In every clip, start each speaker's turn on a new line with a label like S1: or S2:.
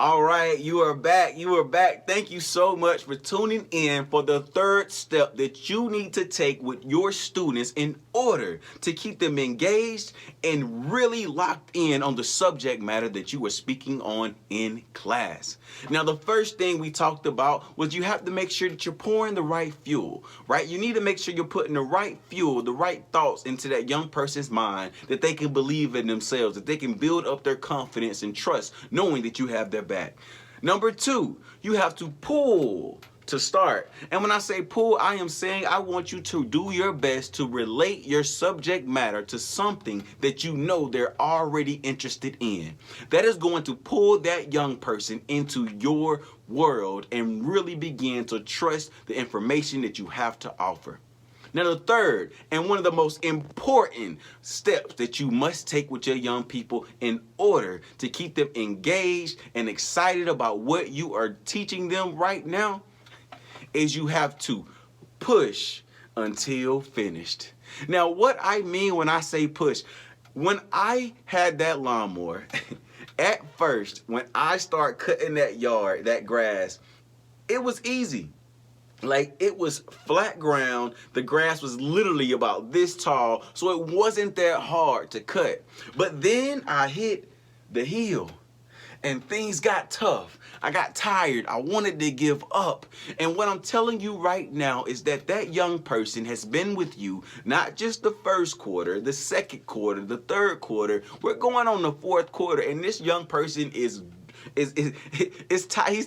S1: All right, you are back. You are back. Thank you so much for tuning in for the third step that you need to take with your students in order to keep them engaged and really locked in on the subject matter that you are speaking on in class. Now, the first thing we talked about was you have to make sure that you're pouring the right fuel, right? You need to make sure you're putting the right fuel, the right thoughts into that young person's mind that they can believe in themselves, that they can build up their confidence and trust knowing that you have their back. Number two, you have to pull to start. And when I say pull, I am saying I want you to do your best to relate your subject matter to something that you know they're already interested in. That is going to pull that young person into your world and really begin to trust the information that you have to offer. Now, the third and one of the most important steps that you must take with your young people in order to keep them engaged and excited about what you are teaching them right now is you have to push until finished. Now, what I mean when I say push, when I had that lawnmower, at first, when I started cutting that yard, that grass, it was easy. Like, it was flat ground. The grass was literally about this tall, so it wasn't that hard to cut. But then I hit the hill and things got tough. I got tired. I wanted to give up. And what I'm telling you right now is that that young person has been with you, not just the first quarter, the second quarter, the third quarter. We're going on the fourth quarter, and this young person he's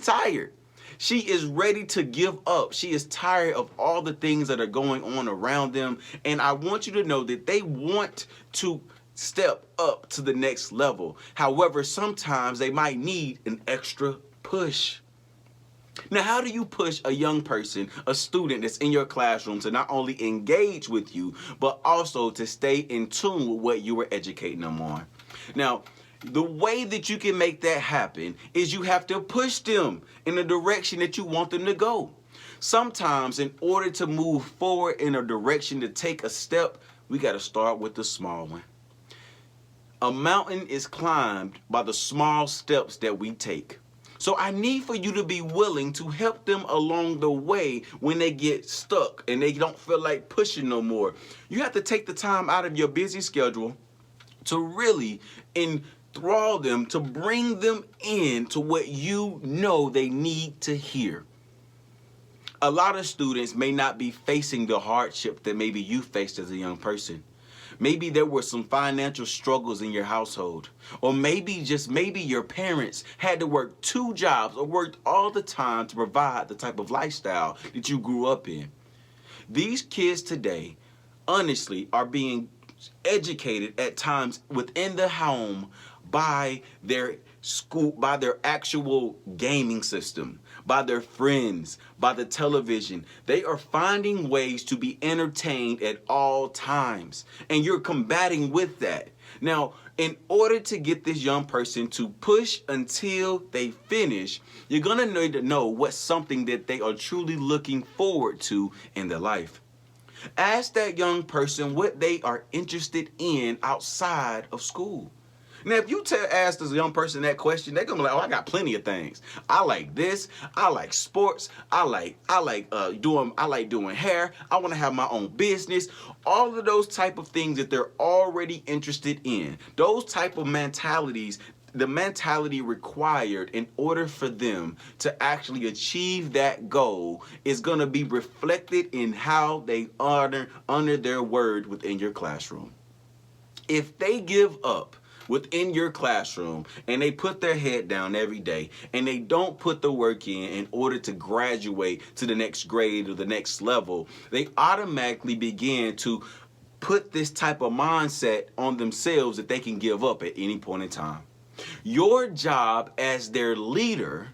S1: tired. She is ready to give up. She is tired of all the things that are going on around them. And I want you to know that they want to step up to the next level. However, sometimes they might need an extra push. Now, how do you push a young person, a student that's in your classroom, to not only engage with you, but also to stay in tune with what you were educating them on? Now, the way that you can make that happen is you have to push them in the direction that you want them to go. Sometimes, in order to move forward in a direction to take a step, we got to start with the small one. A mountain is climbed by the small steps that we take. So I need for you to be willing to help them along the way when they get stuck and they don't feel like pushing no more. You have to take the time out of your busy schedule to really enthrall them, to bring them in to what you know they need to hear. A lot of students may not be facing the hardship that maybe you faced as a young person. Maybe there were some financial struggles in your household. Or maybe your parents had to work 2 jobs or worked all the time to provide the type of lifestyle that you grew up in. These kids today, honestly, are being educated at times within the home by their school, by their actual gaming system, by their friends, by the television. They are finding ways to be entertained at all times, and you're combating with that. Now, in order to get this young person to push until they finish, you're gonna need to know what's something that they are truly looking forward to in their life. Ask that young person what they are interested in outside of school. Now, if you ask this young person that question, they're gonna be like, "Oh, I got plenty of things. I like this. I like sports. I like doing hair. I want to have my own business." All of those type of things that they're already interested in. Those type of mentalities, the mentality required in order for them to actually achieve that goal is going to be reflected in how they honor their word within your classroom. If they give up within your classroom and they put their head down every day and they don't put the work in order to graduate to the next grade or the next level, they automatically begin to put this type of mindset on themselves that they can give up at any point in time. Your job as their leader,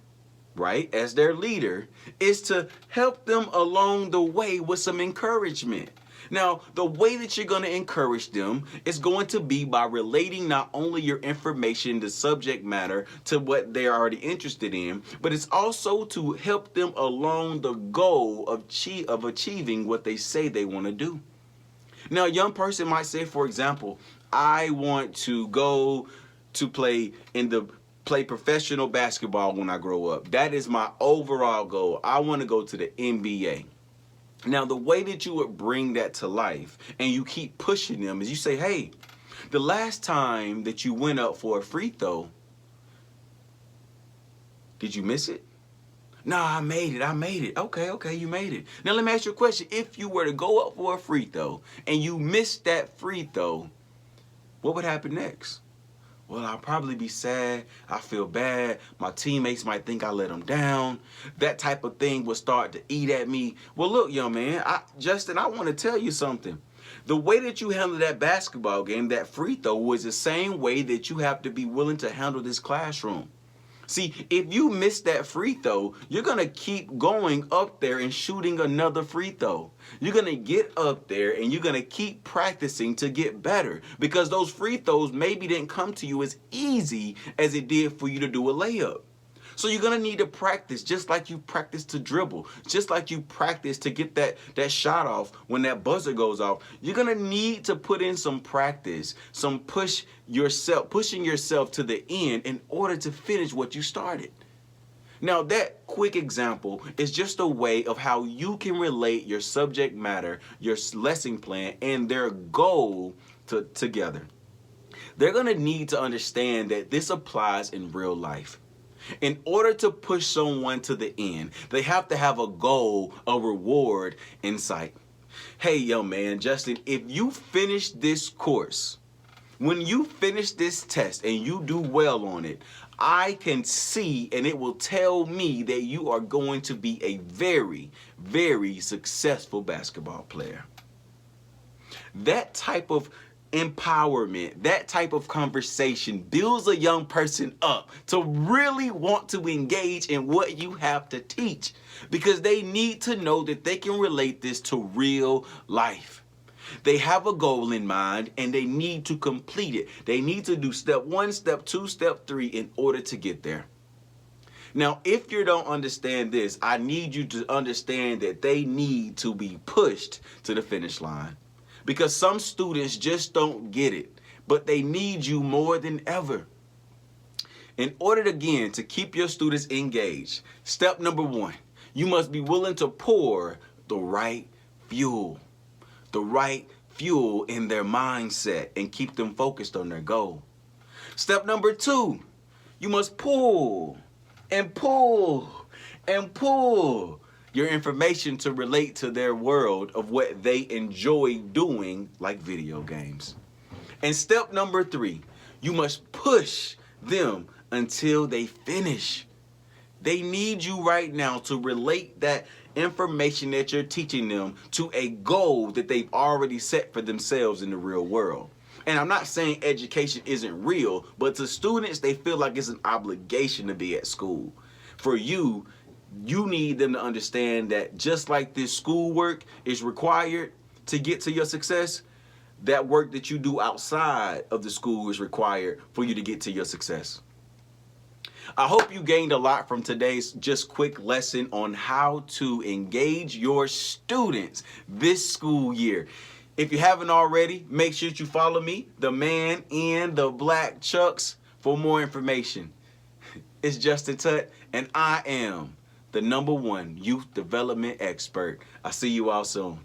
S1: right, as their leader, is to help them along the way with some encouragement. Now, the way that you're going to encourage them is going to be by relating not only your information, the subject matter, to what they're already interested in, but it's also to help them along the goal of achieving what they say they want to do. Now, a young person might say, for example, I want to go to play in the play professional basketball when I grow up. That is my overall goal. I want to go to the NBA. Now, the way that you would bring that to life and you keep pushing them is you say, hey, the last time that you went up for a free throw, did you miss it? Nah, I made it. Okay, you made it. Now, let me ask you a question. If you were to go up for a free throw and you missed that free throw, what would happen next? Well, I'll probably be sad. I feel bad. My teammates might think I let them down. That type of thing will start to eat at me. Well, look, young man, Justin, I want to tell you something. The way that you handle that basketball game, that free throw, was the same way that you have to be willing to handle this classroom. See, if you miss that free throw, you're going to keep going up there and shooting another free throw. You're going to get up there and you're going to keep practicing to get better, because those free throws maybe didn't come to you as easy as it did for you to do a layup. So you're going to need to practice, just like you practice to dribble, just like you practice to get that shot off when that buzzer goes off. You're going to need to put in some practice, some pushing yourself to the end in order to finish what you started. Now, that quick example is just a way of how you can relate your subject matter, your lesson plan, and their goal together. They're going to need to understand that this applies in real life. In order to push someone to the end, they have to have a goal, a reward in sight. Hey, young man, Justin, if you finish this course, when you finish this test and you do well on it, I can see and it will tell me that you are going to be a very, very successful basketball player. That type of empowerment, that type of conversation builds a young person up to really want to engage in what you have to teach, because they need to know that they can relate this to real life. They have a goal in mind and they need to complete it. They need to do step 1, step 2, step 3 in order to get there. Now, if you don't understand this, I need you to understand that they need to be pushed to the finish line. Because some students just don't get it, but they need you more than ever. In order, again, to keep your students engaged, step number 1, you must be willing to pour the right fuel in their mindset and keep them focused on their goal. Step number 2, you must pull and pull and pull your information to relate to their world of what they enjoy doing, like video games. And step number 3, you must push them until they finish. They need you right now to relate that information that you're teaching them to a goal that they've already set for themselves in the real world. And I'm not saying education isn't real, but to students, they feel like it's an obligation to be at school. For you, you need them to understand that just like this schoolwork is required to get to your success, that work that you do outside of the school is required for you to get to your success. I hope you gained a lot from today's just quick lesson on how to engage your students this school year. If you haven't already, make sure you follow me, the man in the black chucks, for more information. It's Justin Tutt, and I am the #1 youth development expert. I'll see you all soon.